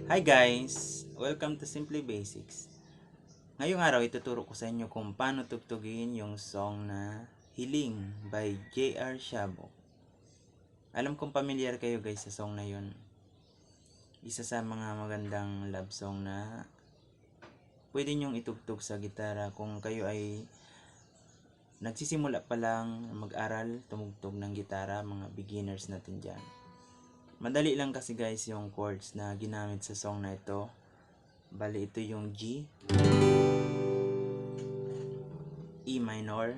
Hi guys! Welcome to Simply Basics. Ngayong araw ituturo ko sa inyo kung paano tugtugin yung song na Hiling by J.R. Shabok. Alam kong pamilyar kayo guys sa song na yun. Isa sa mga magandang love song na pwede nyong itugtog sa gitara kung kayo ay nagsisimula pa lang mag-aral tumugtog ng gitara, mga beginners natin dyan. Madali lang kasi guys yung chords na ginamit sa song na ito. Bali ito yung G, E minor,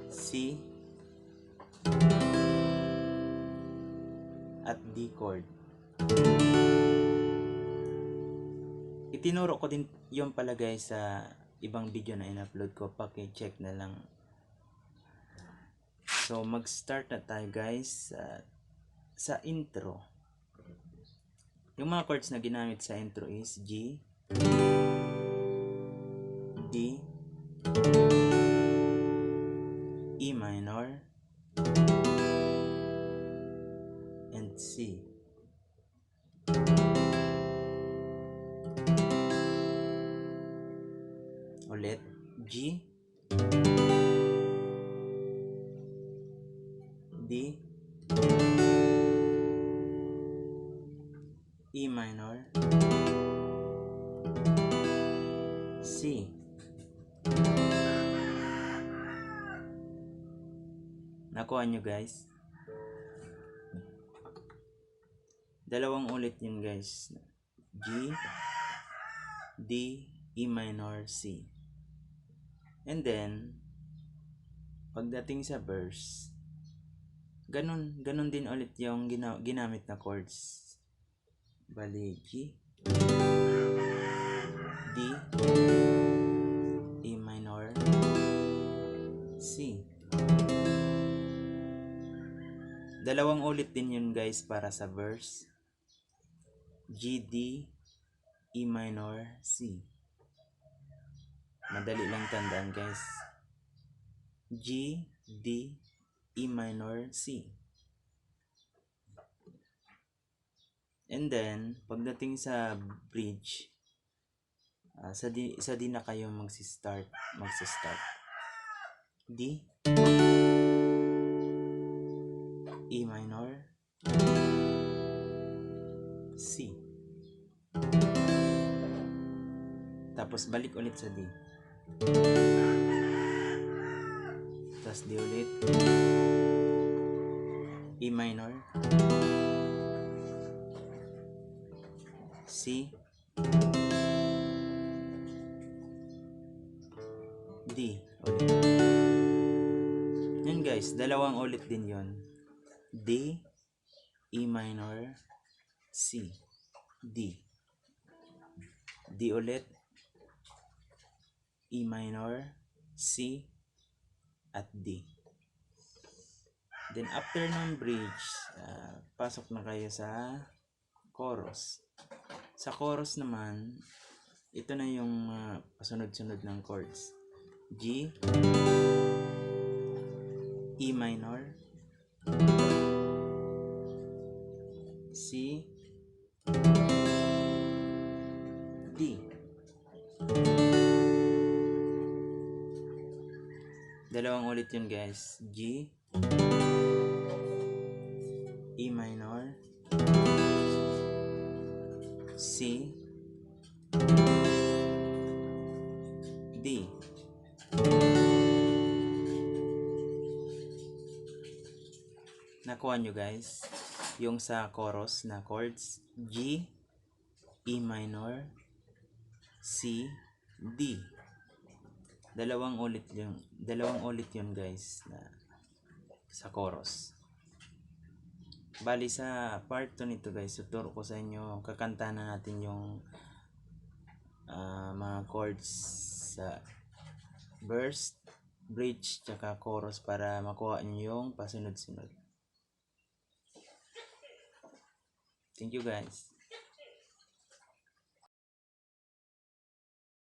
C, at D chord. Itinuro ko din yung pala guys sa ibang video na in-upload ko, paki-check na lang. So mag-start na tayo guys sa intro. Yung mga chords na ginamit sa intro is G, D, E minor, and C. Ulit, G, D, E minor, C. Nakuha nyo guys? Dalawang ulit yun guys. G, D, E minor, C. And then, pagdating sa verse, ganun din ulit yung ginamit na chords. Bali, G, D, E minor, C. Dalawang ulit din yun guys para sa verse. G, D, E minor, C. Madali lang tandaan guys. G, D, E minor, C. And then, pagdating sa bridge, sa D na kayo magsistart. D, E minor, C. Tapos balik ulit sa D. Tapos D ulit. E minor, C, D ulit. Yun guys, dalawang ulit din yon. D, E minor, C, D. D ulit, E minor, C, at D. Then after ng bridge, pasok na kayo sa chorus. Sa chorus naman, ito na yung pasunod-sunod ng chords. G, E minor, C, D. Dalawang ulit yun guys. G, E minor, C, D. Nakuha nyo guys yung sa chorus na chords. G, E minor, C, D. Dalawang ulit yun guys na sa chorus. Bali sa part 2 nito guys, tuturo ko sa inyo, kakanta na natin yung mga chords sa verse, bridge, tsaka chorus para makuha nyo yung pasunod-sunod. Thank you guys.